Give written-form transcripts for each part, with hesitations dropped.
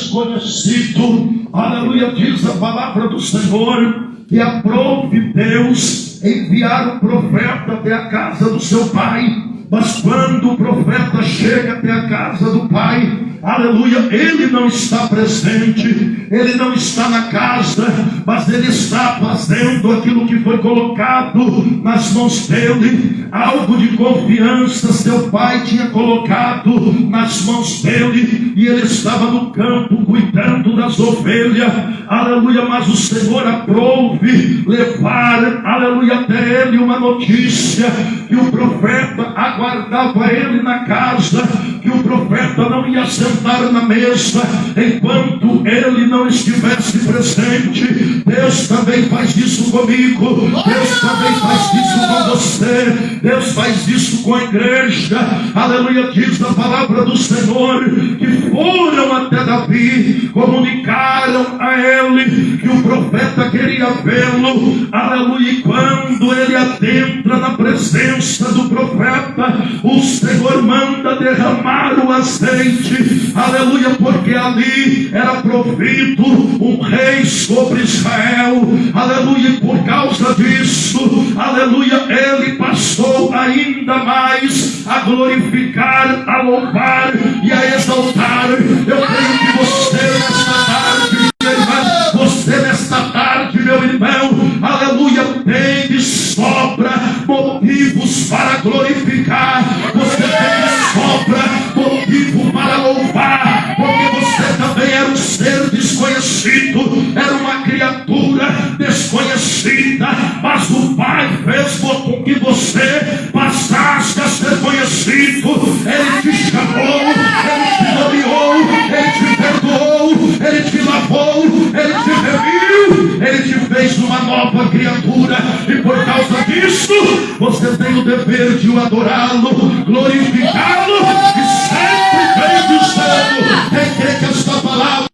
desconhecido. Aleluia, diz a palavra do Senhor, que aprove Deus enviar o profeta até a casa do seu pai. Mas quando o profeta chega até a casa do pai, aleluia, ele não está presente, ele não está na casa, mas ele está fazendo aquilo que foi colocado nas mãos dele. Algo de confiança seu pai tinha colocado nas mãos dele, e ele estava no campo cuidando das ovelhas, aleluia. Mas o Senhor aprove levar, aleluia, até ele uma notícia, que o profeta aguardava ele na casa, que o profeta não ia sentar na mesa enquanto ele não estivesse presente. Deus também faz isso comigo, Deus também faz isso com você, Deus faz isso com a igreja. Aleluia, diz a palavra do Senhor, que foram até Davi, comunicaram a ele que o profeta queria vê-lo. Aleluia, e quando ele adentra na presença do profeta, o Senhor manda derramar o azeite. Aleluia, porque ali era provido um rei sobre Israel. Aleluia, e por causa disso, aleluia, ele passou ainda mais a glorificar, a louvar e a exaltar. Eu creio que você nesta tarde, minha irmã, você nesta tarde, meu irmão, aleluia, tem de sobra motivos para glorificar. Você tem de sobra motivo para louvar, porque você também era um ser desconhecido, era uma criatura desconhecida, mas o Pai fez com que você passasse a ser conhecido. Ele te chamou, ele te nomeou, ele te perdoou, ele te lavou, ele te remiu, ele te fez uma nova criatura, e por causa disso você tem o dever de o adorá-lo, glorificá-lo e sempre bendizê-lo. Quem crê que esta palavra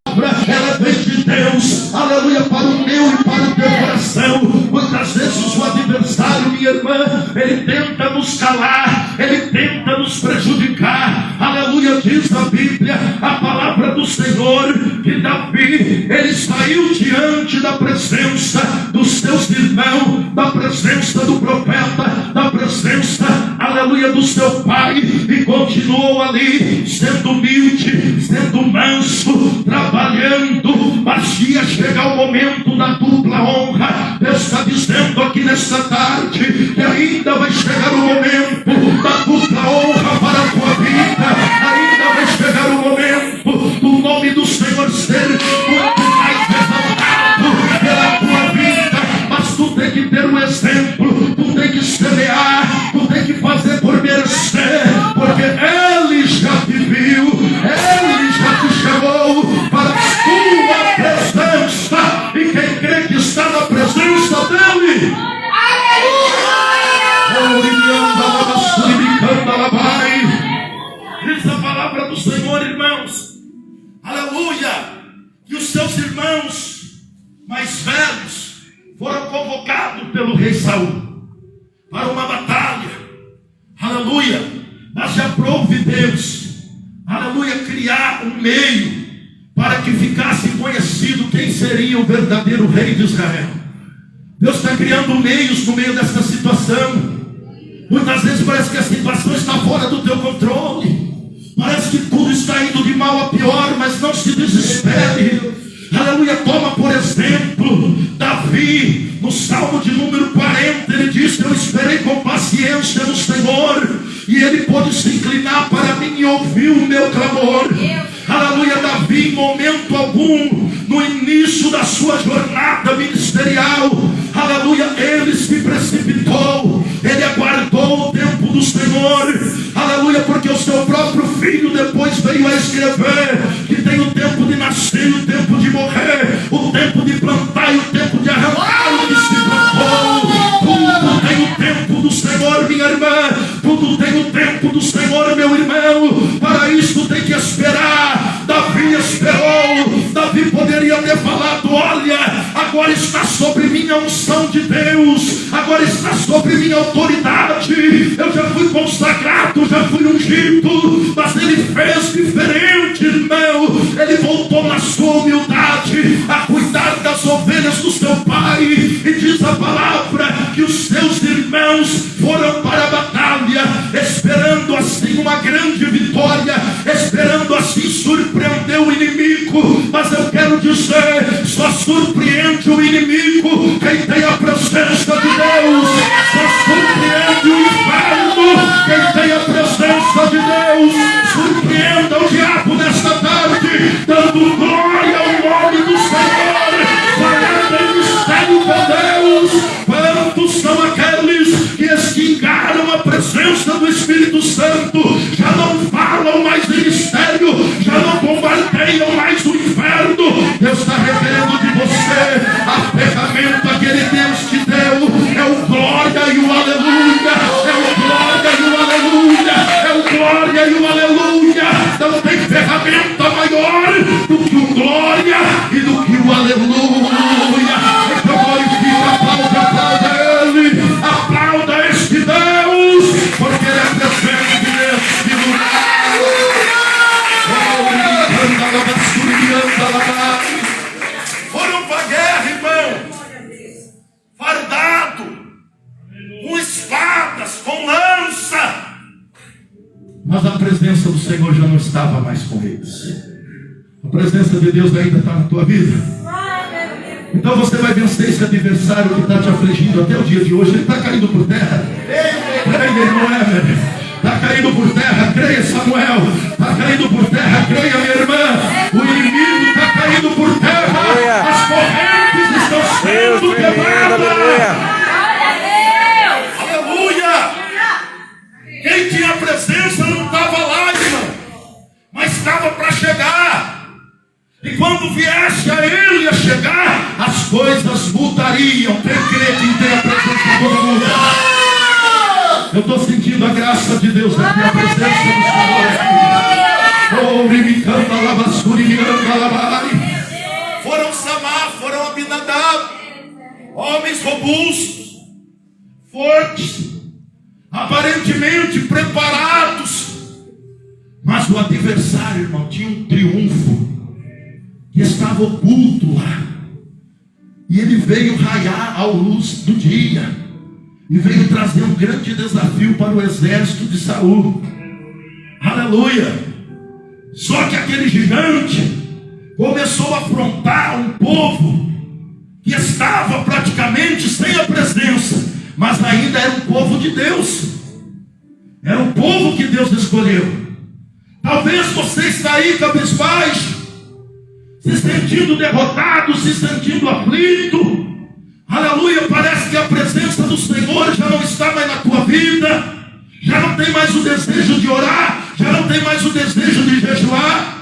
ela vem de Deus, aleluia, para o meu e para o teu coração. Muitas vezes o adversário, minha irmã, ele tenta nos calar, ele tenta nos prejudicar. Aleluia, diz a Bíblia, a palavra do Senhor, que Davi, ele saiu diante da presença dos seus irmãos, da presença do profeta, da presença, aleluia, do seu pai, e continuou ali, sendo humilde, sendo manso, trabalhando. Mas ia chegar o momento da dupla honra. Deus está dizendo aqui nesta tarde que ainda vai chegar o momento da dupla honra para a tua vida. Ainda vai chegar o momento do nome do Senhor ser muito mais exaltado pela tua vida. Mas tu tem que ter um exemplo, tu tem que semear, tu tem que fazer por merecer, porque Ele já te viu, Ele já te chamou para a sua presença, e quem crê que está na presença dEle, diz a palavra do Senhor, irmãos, aleluia, que os seus irmãos mais velhos foram convocados pelo rei Saul para uma batalha, aleluia. Mas já aprove Deus, aleluia, criar um meio para que ficasse conhecido quem seria o verdadeiro rei de Israel. Deus está criando meios no meio dessa situação. Muitas vezes parece que a situação está fora do teu controle, parece que tudo está indo de mal a pior, mas não se desespere. Aleluia, toma por exemplo Davi, no Salmo de número 40, ele diz: eu esperei com paciência no Senhor, e Ele pôde se inclinar para mim e ouviu o meu clamor. Aleluia, Davi, em momento algum, no início da sua jornada ministerial, aleluia, ele se precipitou, ele aguardou o tempo do Senhor, aleluia, porque o seu próprio filho depois veio a escrever que tem o tempo de nascer, o tempo de morrer, o tempo de plantar e o tempo de arrancar o que se plantou. Tudo tem o tempo do Senhor, minha irmã, tudo tem o tempo do Senhor, meu irmão. Para isso tem que esperar. Davi e esperou. Davi poderia ter falado: olha, agora está sobre mim a unção de Deus, agora está sobre mim a autoridade, eu já fui consagrado, já fui ungido. Mas ele fez diferente, irmão. Ele voltou na sua humildade a cuidar das ovelhas do seu pai. E diz a palavra que os seus irmãos foram para a batalha, esperando assim uma grande vitória, esperando assim surpreender o inimigo. Mas eu quero dizer, só surpreende o inimigo quem tem a presença de Deus. Só surpreende o inferno quem tem a presença de Deus. Surpreenda o diabo nesta tarde, dando glória ao nome do Senhor, falando em mistério com Deus. Quantos são aqueles que extingaram a presença do Espírito Santo? Já não falam mais em mistério, já não bombardeiam mais o inferno. Deus está requerendo de você a ferramenta que Ele Deus te deu. É o glória e o aleluia. É o glória e o aleluia. É o glória e o aleluia. Não tem ferramenta maior do que o glória e do que o aleluia. Então glorifica, aplauda Ele. Aplauda este Deus, porque Ele é presente neste lugar. Foram para a guerra, irmão, fardado, com espadas, com lança. Mas a presença do Senhor já não estava mais com eles. A presença de Deus ainda está na tua vida. Então você vai vencer esse adversário que está te afligindo até o dia de hoje. Ele está caindo por terra. Creia, irmão Emer. Está caindo por terra, creia, Samuel. Está caindo por terra, creia, minha irmã. O inimigo está caindo por terra. As correntes estão sendo quebradas. Aleluia. Quem tinha presença não estava lá, irmão, mas estava para chegar. E quando viesse a ele a chegar, as coisas mudariam. Quem crê que tem a presença toda muda? Eu estou sentindo a graça de Deus aqui, a presença do Senhor aqui. Foram Samar, foram Abinadab, homens robustos, fortes, aparentemente preparados. Mas o adversário, irmão, tinha um triunfo que estava oculto lá. E ele veio raiar à luz do dia. E veio trazer um grande desafio para o exército de Saul. Aleluia. Só que aquele gigante começou a afrontar um povo que estava praticamente sem a presença, mas ainda era um povo de Deus. Era um povo que Deus escolheu. Talvez você está aí cabisbaixo, se sentindo derrotado, se sentindo aflito. Aleluia, parece que a presença do Senhor já não está mais na tua vida. Já não tem mais o desejo de orar, já não tem mais o desejo de jejuar.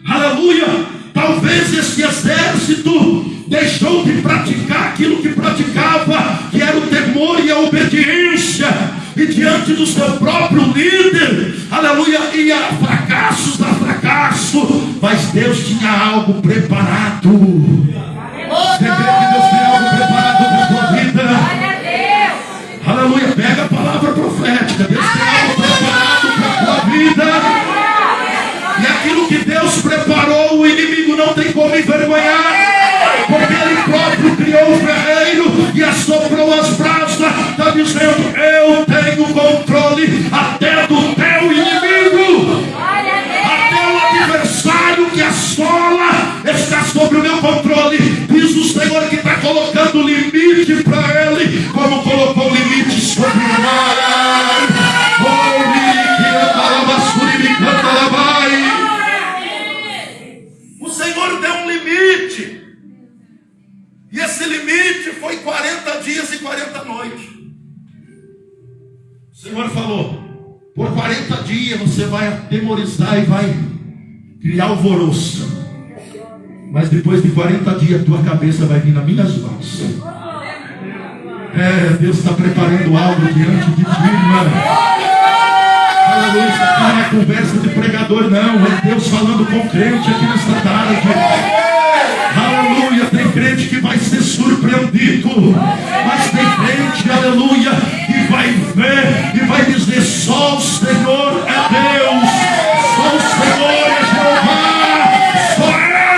Aleluia, talvez esse exército deixou de praticar aquilo que praticava, que era o temor e a obediência. E diante do seu próprio líder, aleluia, ia a fracassos a fracasso. Mas Deus tinha algo preparado. Você crê que Deus tem algo preparado para a tua vida? Aleluia, pega a palavra profética. Deus tem algo preparado para a tua vida. E aquilo que Deus preparou, o inimigo não tem como envergonhar, porque Ele próprio criou o ferreiro e assoprou as brasas. Está dizendo: eu tenho controle até do teu inimigo, até o adversário que assola está sobre o meu controle. Diz o Senhor que está colocando limite para ele, como colocou limite sobre o mar. O Senhor deu um limite, e esse limite foi 40 dias e 40 noites. O Senhor falou: por 40 dias você vai atemorizar e vai criar alvoroço, mas depois de 40 dias tua cabeça vai vir nas minhas mãos. Deus está preparando algo diante de ti, irmão. Aleluia, isso aqui não é conversa de pregador, não. É Deus falando com crente aqui nesta tarde. Aleluia, tem crente que vai ser surpreendido, mas tem crente, aleluia, que vai ver e vai dizer: só o Senhor é Deus, só o Senhor é Jeová, só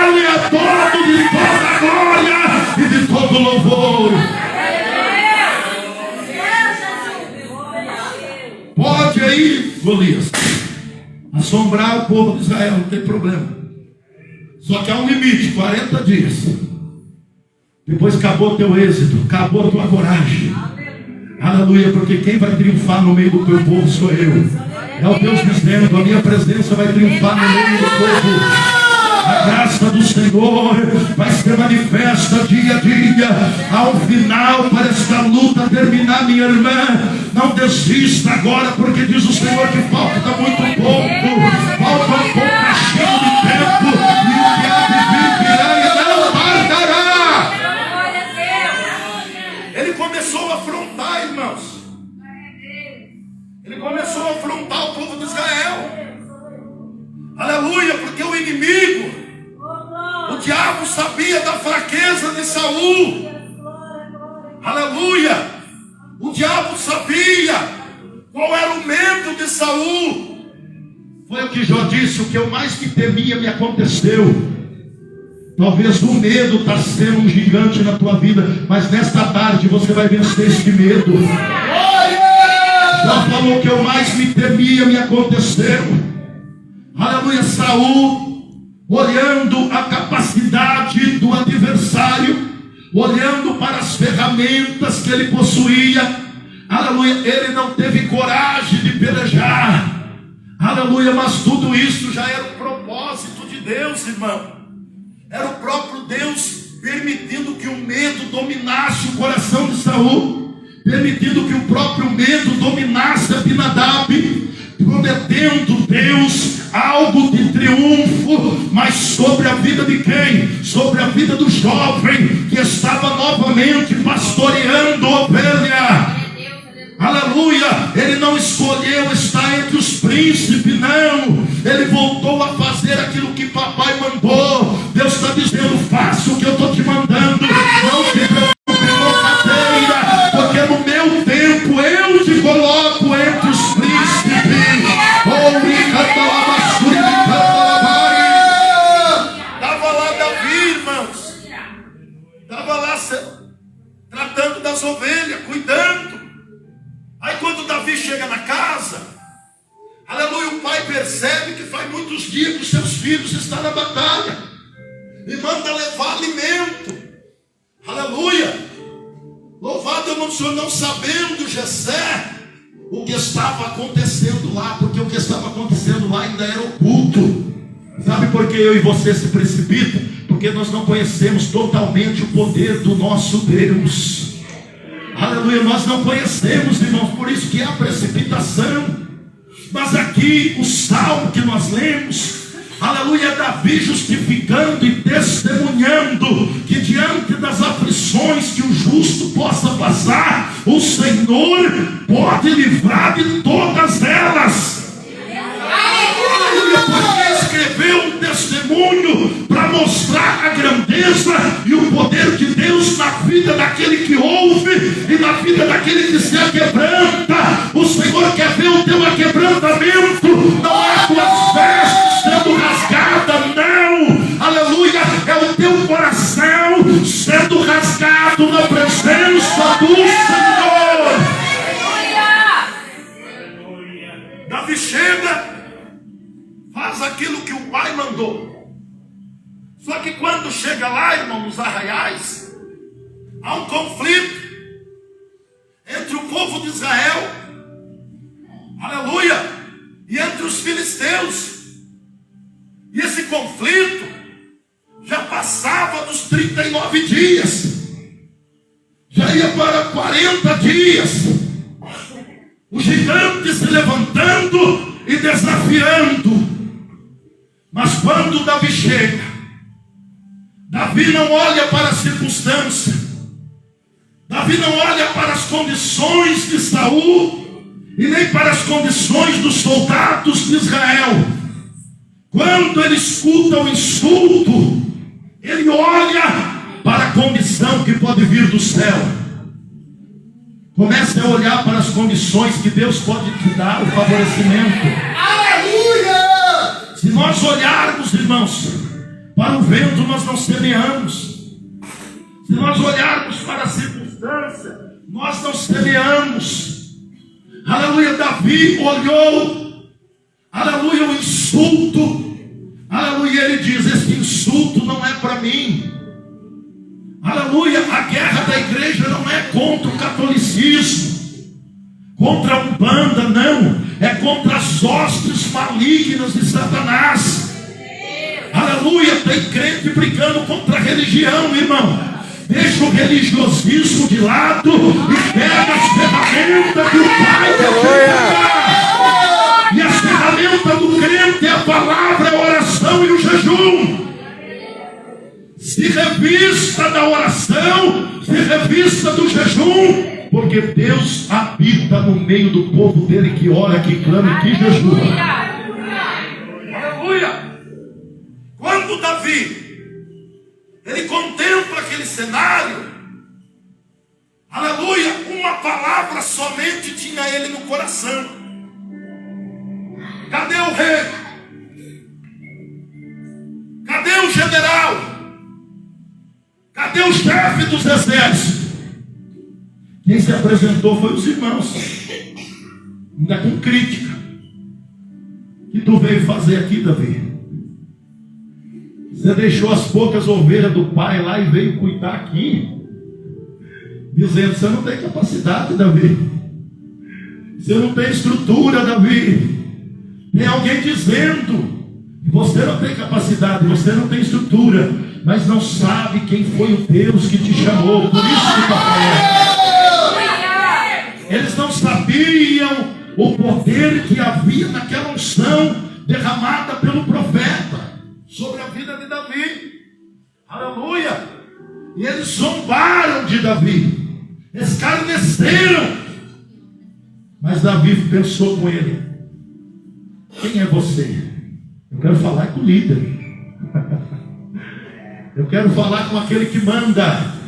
Ele é dono de toda a glória e de todo louvor. Pode aí, Golias, assombrar o povo de Israel, não tem problema. Só que há um limite, 40 dias. Depois acabou o teu êxito, acabou a tua coragem. Aleluia, porque quem vai triunfar no meio do teu povo sou eu. É o Deus dizendo: a minha presença vai triunfar no meio do povo. A graça do Senhor vai ser manifesta dia a dia. Ao final, para esta luta terminar, minha irmã, não desista agora, porque diz o Senhor que falta muito pouco. Falta um pouco, é cheio de tempo. E o que há de vir virá e não tardará. Ele começou a afrontar, irmãos. Ele começou a afrontar o povo de Israel. Aleluia, porque o inimigo, o diabo sabia da fraqueza de Saul. Aleluia, o diabo sabia qual era o medo de Saul. Foi o que Jó disse: o que eu mais me temia me aconteceu. Talvez o medo está sendo um gigante na tua vida, mas nesta tarde você vai vencer este medo. Jó falou: que eu mais me temia me aconteceu. Aleluia. Saul, olhando a capacidade do adversário, olhando para as ferramentas que ele possuía, aleluia, ele não teve coragem de pelejar. Aleluia, mas tudo isso já era o propósito de Deus, irmão. Era o próprio Deus permitindo que o medo dominasse o coração de Saul, permitindo que o próprio medo dominasse Abinadab, prometendo Deus algo de triunfo, mas sobre a vida de quem? Sobre a vida do jovem que estava novamente pastoreando ovelha. Aleluia, ele não escolheu estar entre os príncipes, não. Ele voltou a fazer aquilo que papai mandou. Deus está dizendo: faça o que eu estou te mandando. Não te preocupe com cadeira, porque no meu tempo eu te coloco entre os príncipes. Estava lá Davi, irmãos. Estava lá tratando das ovelhas, cuidando. Aí quando Davi chega na casa, aleluia, o pai percebe que faz muitos dias que os seus filhos estão na batalha e manda levar alimento. Aleluia. Louvado é o nome do Senhor, não sabendo Jessé o que estava acontecendo lá, porque o que estava acontecendo lá ainda era oculto. Sabe por que eu e você se precipitam? Porque nós não conhecemos totalmente o poder do nosso Deus. Aleluia, nós não conhecemos, irmãos, por isso que há precipitação. Mas aqui o salmo que nós lemos, aleluia, é Davi justificando e testemunhando que diante das aflições que o justo possa passar, o Senhor pode livrar de todas elas. Aleluia, porque escreveu um testemunho para mostrar a grandeza e o poder de Deus na vida daquele que ouve e na vida daquele que se aquebranta. O Senhor quer ver o teu aquebrantamento, não é tuas vestes sendo rasgadas, não. Aleluia, é o teu coração sendo rasgado na presença do Senhor. Davi chega, faz aquilo que o pai mandou. Só que quando chega lá, irmão, nos arraiais, há um conflito entre o povo de Israel, aleluia, e entre os filisteus. E esse conflito já passava dos 39 dias, já ia para 40 dias. O gigante se levantando e desafiando. Mas quando Davi chega, Davi não olha para a circunstância, Davi não olha para as condições de Saul e nem para as condições dos soldados de Israel. Quando ele escuta o insulto, ele olha para a condição que pode vir do céu. Comece a olhar para as condições que Deus pode te dar, o favorecimento. Aleluia! Se nós olharmos, irmãos, para o vento, nós não semeamos. Se nós olharmos para a circunstância, nós não semeamos. Aleluia, Davi olhou, aleluia, o insulto. Aleluia, ele diz: esse insulto não é para mim. Aleluia, a guerra da igreja não é contra o catolicismo, contra a Umbanda, não. É contra as hostes malignas de Satanás. Aleluia, tem crente brigando contra a religião, irmão. Deixa o religiosismo de lado e pega as ferramentas que o Pai quer te dar. E as ferramentas do crente é a palavra, a oração e o jejum. Se revista da oração, se revista do jejum, porque Deus habita no meio do povo dele que ora, que clama e que jejua. Aleluia! Quando Davi ele contempla aquele cenário, aleluia, uma palavra somente tinha ele no coração: cadê o rei? Cadê o general? Cadê o chefe dos exércitos? Quem se apresentou foi os irmãos, ainda com crítica. O que tu veio fazer aqui, Davi? Você deixou as poucas ovelhas do pai lá e veio cuidar aqui, dizendo: você não tem capacidade, Davi. Você não tem estrutura, Davi. Tem alguém dizendo: você não tem capacidade, você não tem estrutura, mas não sabe quem foi o Deus que te chamou. Por isso que está falando. Eles não sabiam o poder que havia naquela unção derramada pelo profeta sobre a vida de Davi. Aleluia! E eles zombaram de Davi, escarneceram. Mas Davi pensou com ele: quem é você? Eu quero falar com o líder. Eu quero falar com aquele que manda.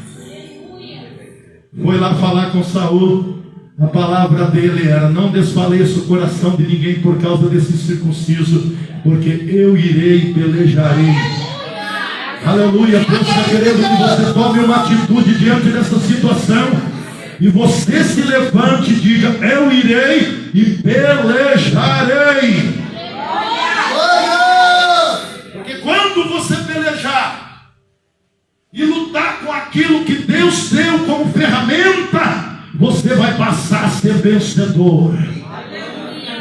Foi lá falar com Saul. A palavra dele era: não desfaleça o coração de ninguém por causa desse circunciso, porque eu irei e pelejarei. Aleluia. Deus está querendo que você tome uma atitude diante dessa situação, e você se levante e diga: eu irei e pelejarei. Porque quando você pelejar e lutar com aquilo que Deus deu como ferramenta, você vai passar a ser vencedor.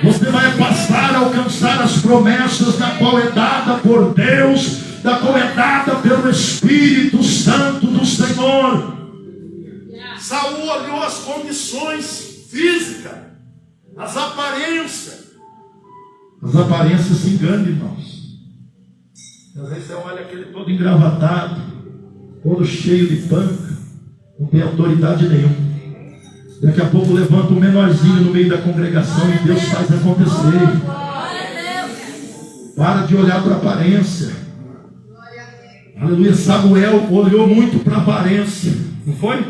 Você vai passar a alcançar as promessas da qual é dada por Deus, da qual é dada pelo Espírito Santo do Senhor. Saul olhou as condições físicas, as aparências. As aparências se enganam, irmãos. Às vezes você olha aquele todo engravatado, todo cheio de panca, não tem autoridade nenhuma. Daqui a pouco levanta um menorzinho no meio da congregação e Deus faz acontecer. Para de olhar para a aparência. Aleluia. Samuel olhou muito para a aparência, não foi?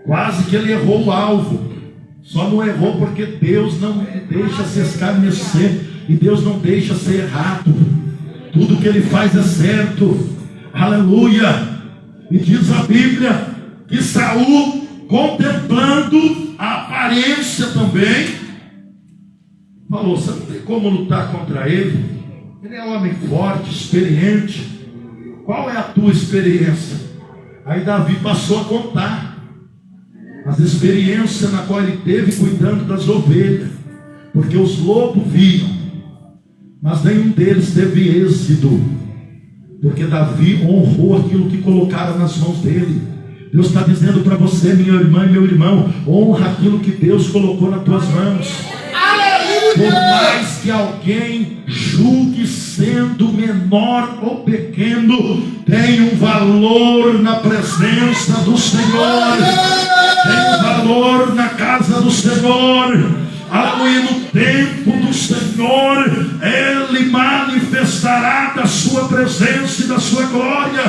Quase que ele errou o alvo. Só não errou porque Deus não deixa se escarnecer, e Deus não deixa ser errado. Tudo que ele faz é certo. Aleluia. E diz a Bíblia que Saul, contemplando a aparência também, falou: você não tem como lutar contra ele. Ele é um homem forte, experiente. Qual é a tua experiência? Aí Davi passou a contar as experiências na qual ele teve cuidando das ovelhas, porque os lobos viam, mas nenhum deles teve êxito, porque Davi honrou aquilo que colocaram nas mãos dele. Deus está dizendo para você, minha irmã e meu irmão: honra aquilo que Deus colocou nas tuas mãos. Por mais que alguém julgue sendo menor ou pequeno, tem um valor na presença do Senhor. Tem um valor calor na casa do Senhor. Aleluia, no tempo do Senhor, Ele manifestará da sua presença e da sua glória.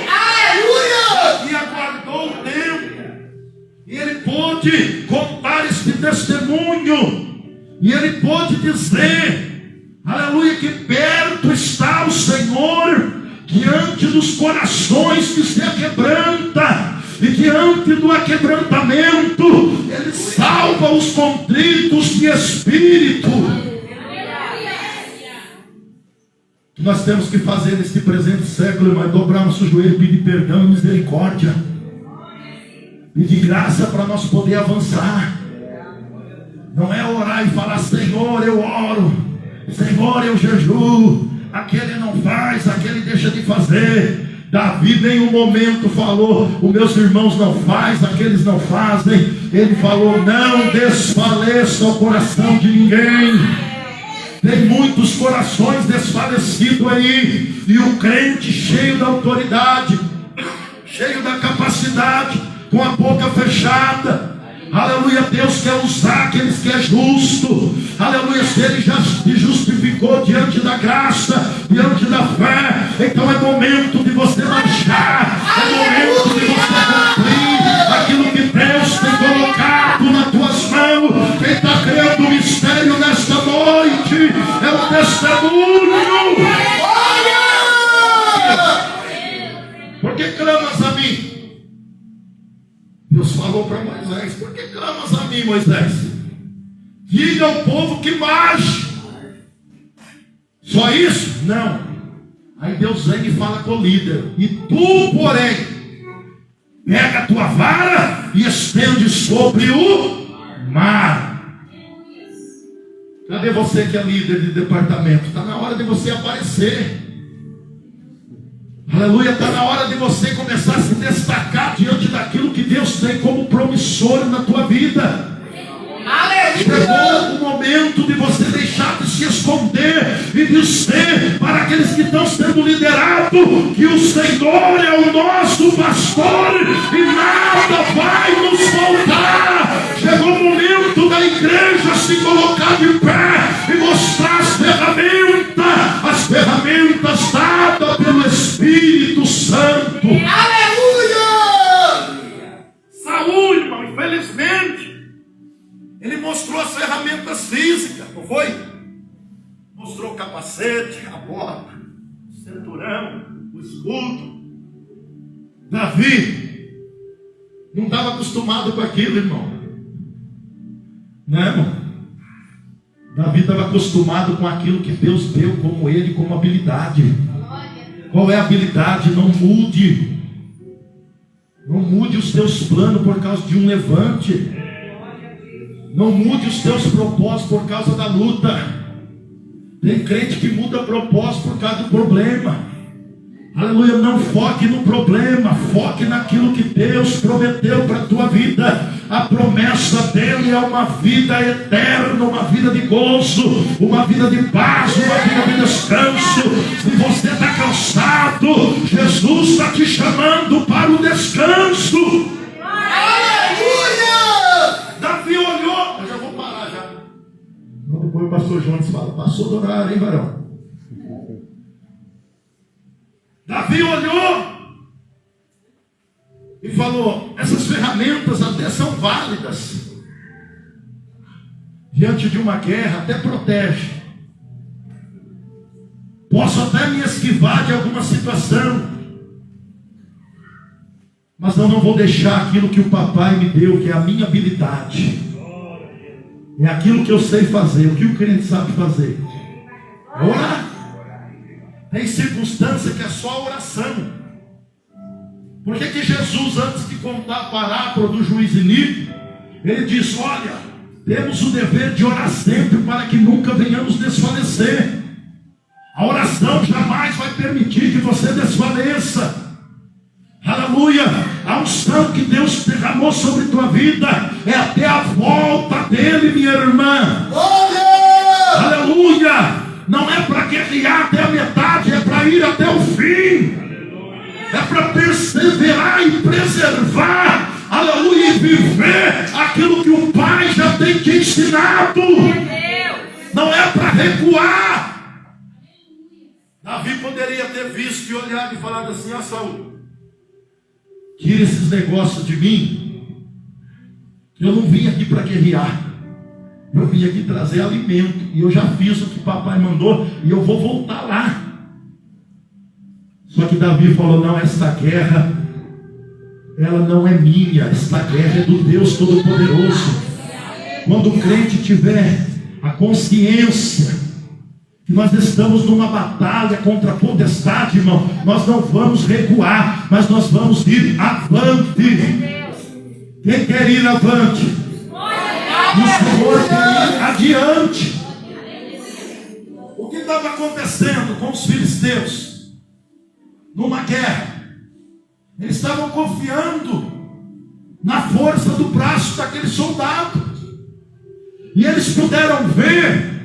Aleluia! E aguardou o tempo, e ele pôde contar este testemunho, e ele pôde dizer, aleluia, que perto está o Senhor, diante dos corações que se aquebranta, e diante do aquebrantamento, Ele salva os contritos de espírito. O que nós temos que fazer neste presente século, irmão, é dobrar nosso joelho, pedir perdão e misericórdia, pedir graça para nós poder avançar. Não é orar e falar, Senhor, eu oro, Senhor, eu jejuo, aquele não faz, aquele deixa de fazer. Davi em nenhum momento falou, os meus irmãos não fazem, aqueles não fazem. Ele falou, não desfaleça o coração de ninguém. Tem muitos corações desfalecidos aí, e o crente cheio da autoridade, cheio da capacidade, com a boca fechada. Aleluia, Deus quer usar aqueles que é justo. Aleluia, se Ele já se justificou diante da graça, diante da fé, então é momento de você marchar, é momento de você cumprir aquilo que Deus tem colocado nas tuas mãos. Quem está criando o mistério nesta noite é o testemunho. Por que clamas a mim? Deus falou para Moisés, por que clamas a mim, Moisés? Diga ao povo que marche. Só isso? Não. Aí Deus vem e fala com o líder, e tu, porém, pega a tua vara e estende sobre o mar. Cadê você que é líder de departamento? Está na hora de você aparecer. Aleluia, está na hora de você começar a se destacar diante daquilo que Deus tem como promissor na tua vida. Chegou o momento de você deixar de se esconder e dizer para aqueles que estão sendo liderados que o Senhor é o nosso pastor e nada vai nos faltar. Chegou o momento da igreja se colocar de pé e mostrar as ferramentas dadas pelo Espírito Santo. Aleluia! Saúl, irmão, infelizmente, ele mostrou as ferramentas físicas, não foi? Mostrou o capacete, a bota, o cinturão, o escudo. Davi não estava acostumado com aquilo, irmão. Não, irmão. Davi estava acostumado com aquilo que Deus deu como ele, como habilidade. Qual é a habilidade? Não mude. Não mude os teus planos por causa de um levante. Não mude os teus propósitos por causa da luta. Tem crente que muda propósito por causa do problema. Aleluia, não foque no problema, foque naquilo que Deus prometeu para a tua vida. A promessa dele é uma vida eterna, uma vida de gozo, uma vida de paz, uma vida de descanso. Se você está cansado, Jesus está te chamando para o descanso. Aleluia! Davi olhou, eu já vou parar já. Depois o pastor Jones fala, passou do horário, hein, varão? Davi olhou e falou, essas ferramentas até são válidas. Diante de uma guerra até protege. Posso até me esquivar de alguma situação. Mas eu não vou deixar aquilo que o papai me deu, que é a minha habilidade. É aquilo que eu sei fazer, o que o crente sabe fazer. Orar. Tem circunstância que é só oração. Por que Jesus, antes de contar a parábola do juiz iníquo, ele disse, olha, temos o dever de orar sempre para que nunca venhamos desfalecer. A oração jamais vai permitir que você desfaleça. Aleluia, a unção que Deus derramou sobre tua vida é até a volta dele, minha irmã. Aleluia, não é para guerrear até a metade, é para ir até o fim. É para perseverar e preservar aleluia, e viver aquilo que o Pai já tem te ensinado. Não é para recuar. Davi poderia ter visto e olhado e falado assim: ó Saul, tira esses negócios de mim. Eu não vim aqui para guerrear. Eu vim aqui trazer alimento. E eu já fiz o que papai mandou. E eu vou voltar lá. Só que Davi falou: não, essa guerra, ela não é minha. Esta guerra é do Deus Todo-Poderoso. Quando o crente tiver a consciência que nós estamos numa batalha contra a potestade, irmão, nós não vamos recuar, mas nós vamos ir avante. Quem quer ir avante? O Senhor quer ir adiante. O que estava acontecendo com os filisteus? Numa guerra, eles estavam confiando na força do braço daquele soldado, e eles puderam ver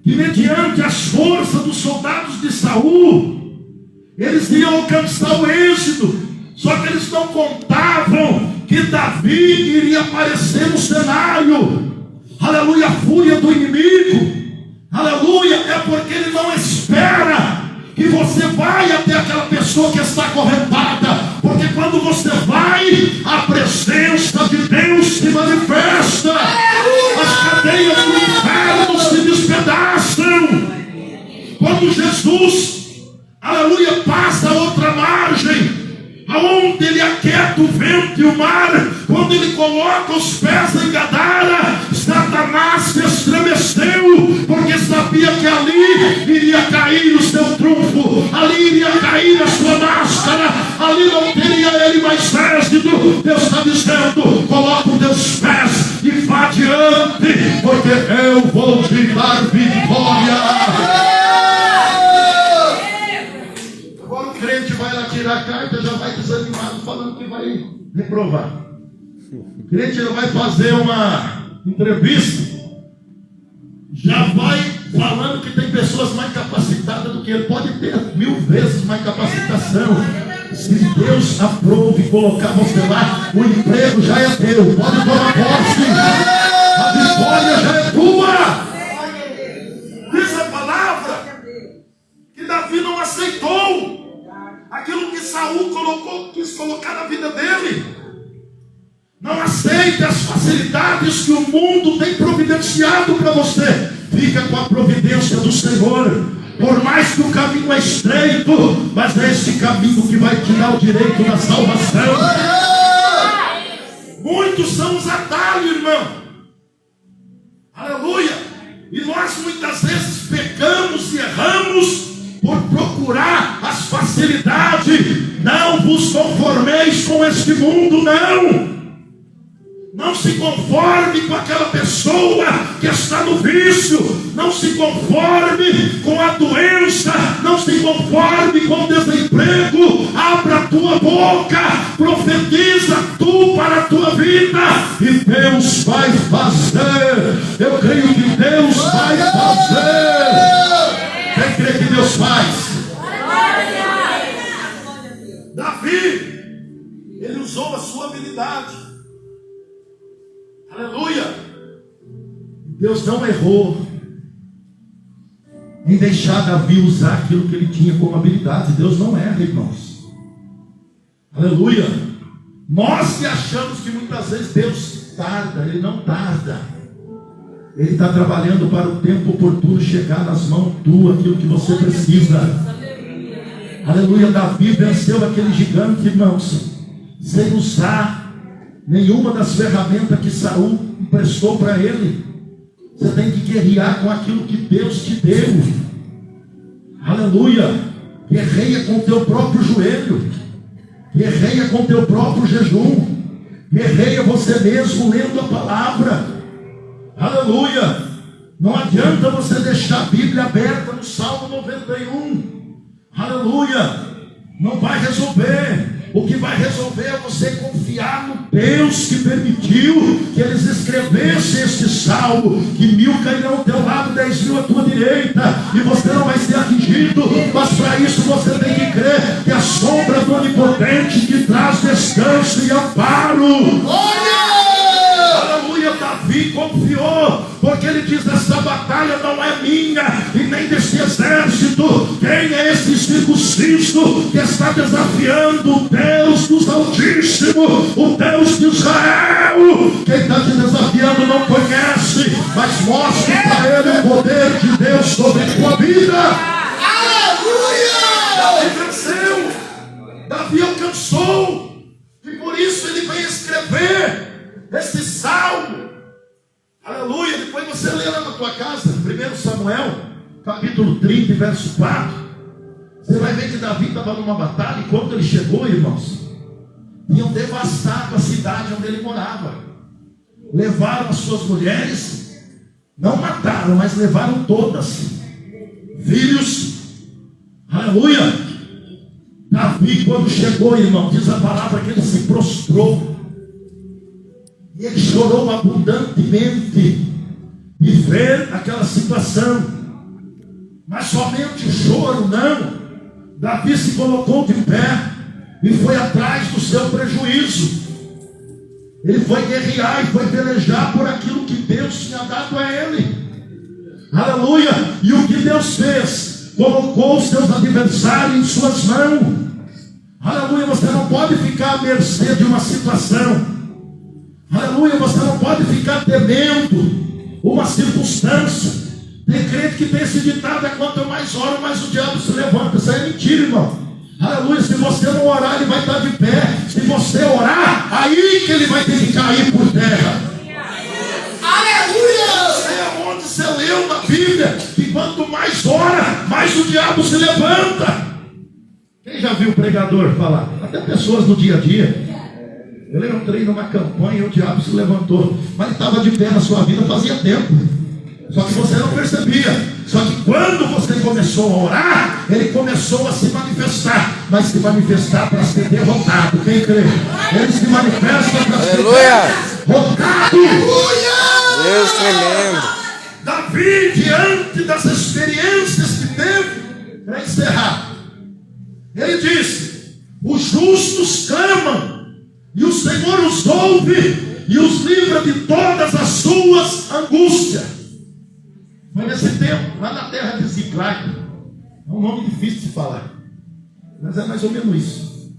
que mediante as forças dos soldados de Saul, eles iam alcançar o êxito. Só que eles não contavam que Davi iria aparecer no cenário. Aleluia, a fúria do inimigo. Aleluia, é porque ele não espera que você vai até aquela pessoa que está acorrentada. Porque quando você vai, a presença de Deus se manifesta. As cadeias do inferno se despedaçam. Quando Jesus, aleluia, passa a outra margem, aonde ele aquieta o vento e o mar, quando ele coloca os pés em Gadara, Satanás se estremeceu, porque sabia que ali iria cair o seu trunfo, ali iria cair a sua máscara, ali não teria ele mais êxito. Deus está dizendo: coloca os teus pés e vá adiante, porque eu vou te dar vitória. O crente vai lá tirar a carta, já vai desanimado, falando que vai reprovar. O crente já vai fazer uma entrevista, já vai falando que tem pessoas mais capacitadas do que ele. Pode ter 1000 vezes mais capacitação. Se Deus aprove colocar você lá, o emprego já é teu. Pode tomar posse. A vitória já é tua. Diz a palavra que Davi não aceitou aquilo que Saul quis colocar na vida dele. Não aceite as facilidades que o mundo tem providenciado para você. Fica com a providência do Senhor. Por mais que o caminho é estreito, mas é esse caminho que vai te dar o direito da salvação. Muitos são os atalhos, irmão. Aleluia. E nós muitas vezes pecamos e erramos por procurar as facilidades. Não vos conformeis com este mundo, não. Não se conforme com aquela pessoa que está no vício. Não se conforme com a doença. Não se conforme com o desemprego. Abra a tua boca, profetiza tu para a tua vida, e Deus vai fazer. Eu creio que Deus vai fazer. Quem crê que Deus faz? Davi, ele usou a sua habilidade. Aleluia. Deus não errou em deixar Davi usar aquilo que ele tinha como habilidade. Deus não erra, irmãos. Aleluia. Nós que achamos que muitas vezes Deus tarda. Ele não tarda. Ele está trabalhando para o tempo oportuno chegar nas mãos tuas aquilo que você precisa. Aleluia. Davi venceu aquele gigante, irmãos, sem usar nenhuma das ferramentas que Saul emprestou para ele. Você tem que guerrear com aquilo que Deus te deu. Aleluia. Guerreia com o teu próprio joelho. Guerreia com o teu próprio jejum. Guerreia você mesmo lendo a palavra. Aleluia. Não adianta você deixar a Bíblia aberta no Salmo 91. Aleluia. Não vai resolver. O que vai resolver é você confiar no Deus que permitiu que eles escrevessem este salmo, que 1000 cairão ao teu lado, 10.000 à tua direita, e você não vai ser atingido. Mas para isso você tem que crer que a sombra do Onipotente onipotente que traz descanso e amparo. Aleluia, Davi confiou, porque ele diz: essa batalha não é minha e nem desse exército. Quem é esse circunciso que está desafiando o Deus dos Altíssimos, o Deus de Israel? Quem está te desafiando não conhece, mas mostre para ele o poder de Deus sobre a tua vida. Aleluia! Davi venceu, Davi alcançou, e por isso ele vem escrever esse salmo. Aleluia. Depois você lê lá na tua casa 1 Samuel capítulo 30 verso 4. Você vai ver que Davi estava numa batalha, e quando ele chegou, irmãos, tinham devastado a cidade onde ele morava. Levaram as suas mulheres, não mataram, mas levaram todas, filhos. Aleluia. Davi, quando chegou, irmão, diz a palavra que ele se prostrou. E ele chorou abundantemente de ver aquela situação. Mas somente o choro não. Davi se colocou de pé e foi atrás do seu prejuízo. Ele foi guerrear e foi pelejar por aquilo que Deus tinha dado a ele. Aleluia. E o que Deus fez? Colocou os seus adversários em suas mãos. Aleluia. Você não pode ficar à mercê de uma situação. Aleluia. Você não pode ficar temendo uma circunstância. Tem crente que tem esse ditado: é quanto mais oro, mais o diabo se levanta. Isso é mentira, irmão. Aleluia. Se você não orar, ele vai estar de pé. Se você orar, aí que ele vai ter que cair por terra. Aleluia. É onde você leu na Bíblia que quanto mais ora, mais o diabo se levanta. Quem já viu o pregador falar? Até pessoas no dia a dia. Eu entrei numa campanha e o diabo se levantou, mas ele estava de pé na sua vida fazia tempo. Só que você não percebia. Só que quando você começou a orar, ele começou a se manifestar. Mas se manifestar para ser derrotado. Quem crê? Ele se manifesta para ser derrotado. Deus tremendo. Davi, diante das experiências que teve, para encerrar, ele disse: os justos clamam, e o Senhor os ouve e os livra de todas as suas angústias. Foi nesse tempo, lá na terra de Ziclag. É um nome difícil de falar, mas é mais ou menos isso.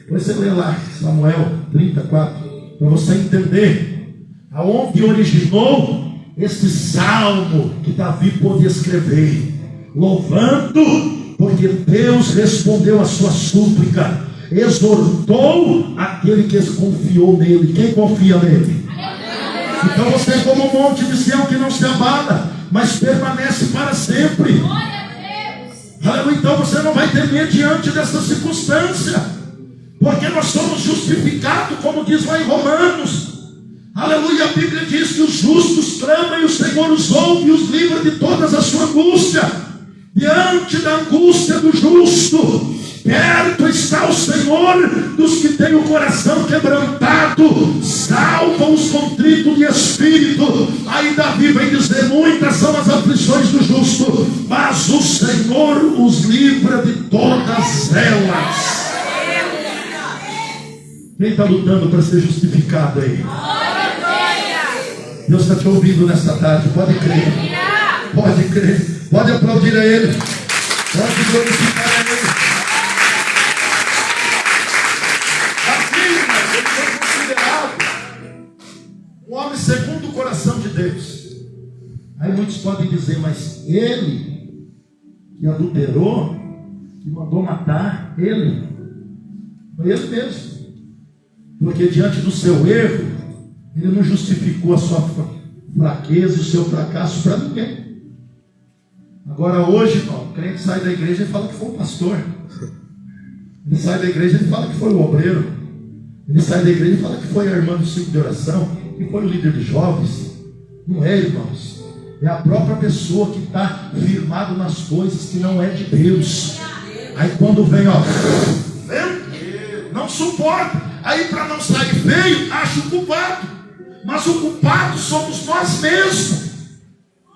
Você lê lá Samuel 34, para você entender aonde originou esse salmo que Davi pôde escrever, louvando, porque Deus respondeu a sua súplica, exortou aquele que confiou nele. Quem confia nele? Então você é como um monte de Sião que não se abala, mas permanece para sempre. Então você não vai temer diante dessa circunstância, porque nós somos justificados, como diz lá em Romanos. Aleluia, a Bíblia diz que os justos clamam e o Senhor os ouve e os livra de todas as suas angústias. Diante da angústia do justo, perto está o Senhor dos que têm o coração quebrantado, salva os contritos de espírito. Aí Davi vem dizer: muitas são as aflições do justo, mas o Senhor os livra de todas elas. Quem está lutando para ser justificado aí? Deus está te ouvindo nesta tarde, pode crer, pode crer. Pode aplaudir a Ele, pode glorificar a Ele. Davi, ele foi considerado um homem segundo o coração de Deus. Aí muitos podem dizer: mas ele que adulterou, que mandou matar, ele, foi ele mesmo. Porque diante do seu erro, ele não justificou a sua fraqueza e o seu fracasso para ninguém. Agora hoje, irmão, o crente sai da igreja e fala que foi o pastor. Ele sai da igreja e fala que foi o obreiro. Ele sai da igreja e fala que foi a irmã do ciclo de oração, que foi o líder de jovens. Não é, irmãos. É a própria pessoa que está firmado nas coisas que não é de Deus. Aí quando vem, ó, não suporta. Aí para não sair feio, acha o culpado. Mas o culpado somos nós mesmos.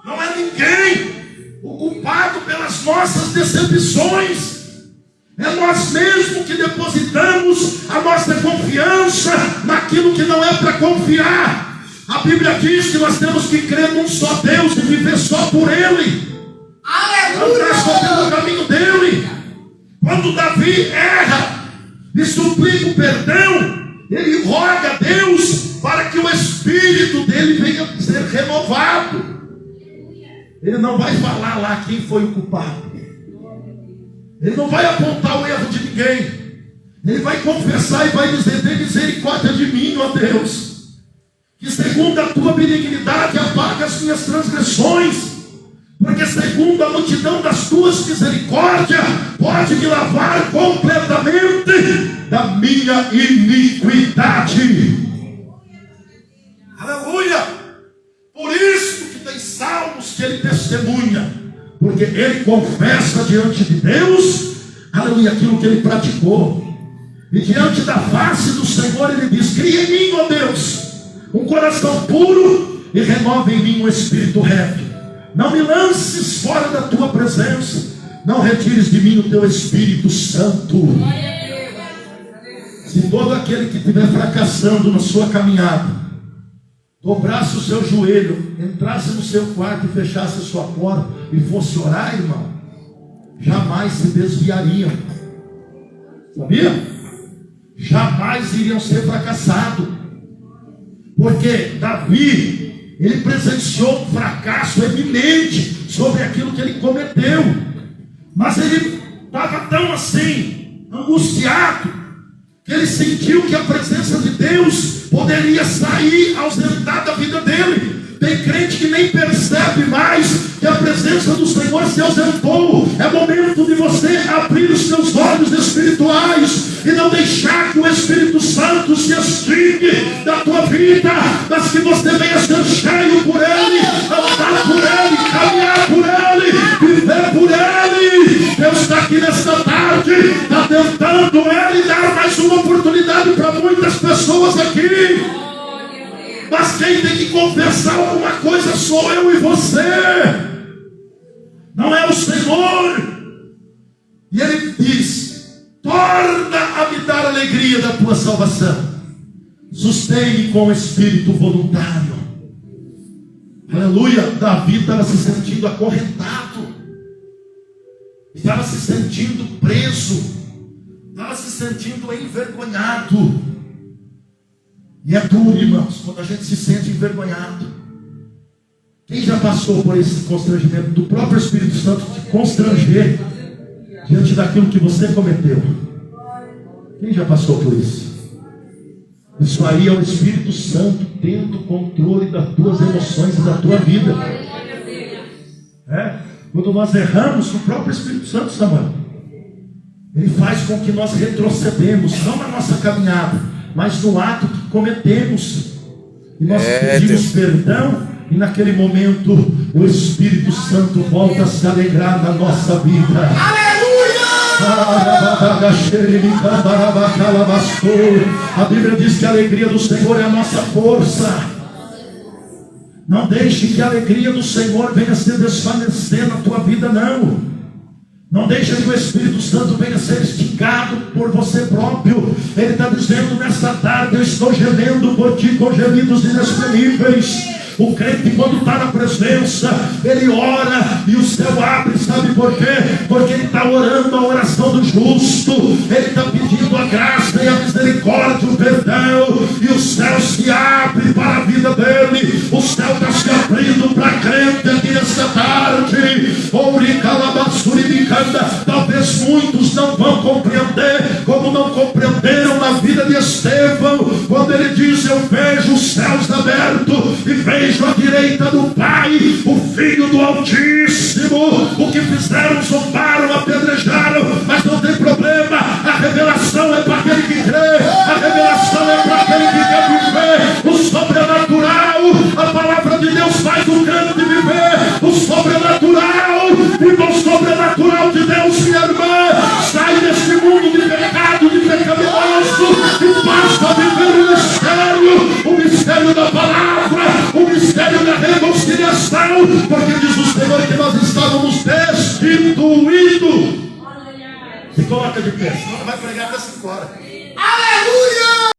Não é ninguém. O culpado pelas nossas decepções É nós mesmos que depositamos a nossa confiança naquilo que não é para confiar. A Bíblia diz que nós temos que crer num só Deus e viver só por Ele. Andar só pelo caminho dele. Quando Davi erra e suplica o perdão, ele roga a Deus para que o espírito dele venha ser renovado. Ele não vai falar lá quem foi o culpado. Ele não vai apontar o erro de ninguém. Ele vai confessar e vai dizer: tem misericórdia de mim, ó Deus, que segundo a tua benignidade apaga as minhas transgressões, porque segundo a multidão das tuas misericórdias pode me lavar completamente da minha iniquidade. Aleluia! Por isso que tem salmos que ele testemunha, porque ele confessa diante de Deus, aleluia, aquilo que ele praticou. E diante da face do Senhor ele diz: cria em mim, ó Deus, um coração puro e renova em mim um espírito reto. Não me lances fora da tua presença, não retires de mim o teu Espírito Santo. Se todo aquele que estiver fracassando na sua caminhada dobrasse o seu joelho, entrasse no seu quarto e fechasse a sua porta e fosse orar, irmão, jamais se desviariam. Sabia? Jamais iriam ser fracassados. Porque Davi, ele presenciou um fracasso eminente sobre aquilo que ele cometeu. Mas ele estava tão assim, angustiado, que ele sentiu que a presença de Deus poderia sair, ausentar da vida dele. Tem crente que nem percebe mais que a presença do Senhor se ausentou. É momento de você abrir os seus olhos espirituais e não deixar que o Espírito Santo se extingue da tua vida, mas que você venha ser cheio por Ele, andar por Ele, caminhar por Ele, viver por Ele. Deus está aqui nesta tarde, está tentando Ele dar mais uma oportunidade para muitas pessoas aqui. Mas quem tem que confessar alguma coisa sou eu e você, não é o Senhor. E Ele diz: torna a me dar alegria da tua salvação, sustente com o espírito voluntário. Aleluia. Davi estava se sentindo acorrentado, estava se sentindo preso, estava se sentindo envergonhado. E é duro, irmãos, quando a gente se sente envergonhado. Quem já passou por esse constrangimento do próprio Espírito Santo te constranger diante daquilo que você cometeu? Quem já passou por isso? Isso aí é o Espírito Santo tendo controle das tuas emoções e da tua vida. Quando nós erramos, o próprio Espírito Santo, Samuel, ele faz com que nós retrocedemos, não na nossa caminhada, mas no ato que cometemos. E nós pedimos perdão, e naquele momento o Espírito Santo volta a se alegrar na nossa vida. Aleluia! A Bíblia diz que a alegria do Senhor é a nossa força. Não deixe que a alegria do Senhor venha se desvanecer na tua vida, não. Não deixe que o Espírito Santo venha ser extingado por você próprio. Ele está dizendo nesta tarde: eu estou gemendo por ti com gemidos inexprimíveis. O crente, quando está na presença, ele ora e o céu abre. Sabe por quê? Porque ele está orando a oração do justo. Ele está pedindo a graça e a misericórdia, o perdão, e o céu se abre para a vida dele. O céu está se abrindo para crente aqui nesta tarde. Talvez muitos não vão compreender, como não compreenderam na vida de Estevão, quando ele diz: eu vejo os céus abertos e vejo à direita do Pai o Filho do Altíssimo. O que fizeram, zombaram, apedrejaram, mas não tem problema. A revelação é para aquele que crê, a revelação é para aquele que quer viver o sobrenatural. A palavra de Deus faz o crente viver o sobrenatural. Viva o sobrenatural de Deus, minha irmã. Sai desse mundo de pecado, de pecaminoso, e passa a viver o mistério da palavra, o mistério da reconciliação, porque diz o Senhor que nós estávamos destituídos. Você coloca de pé, senão vai pregar até 5 horas. Aleluia!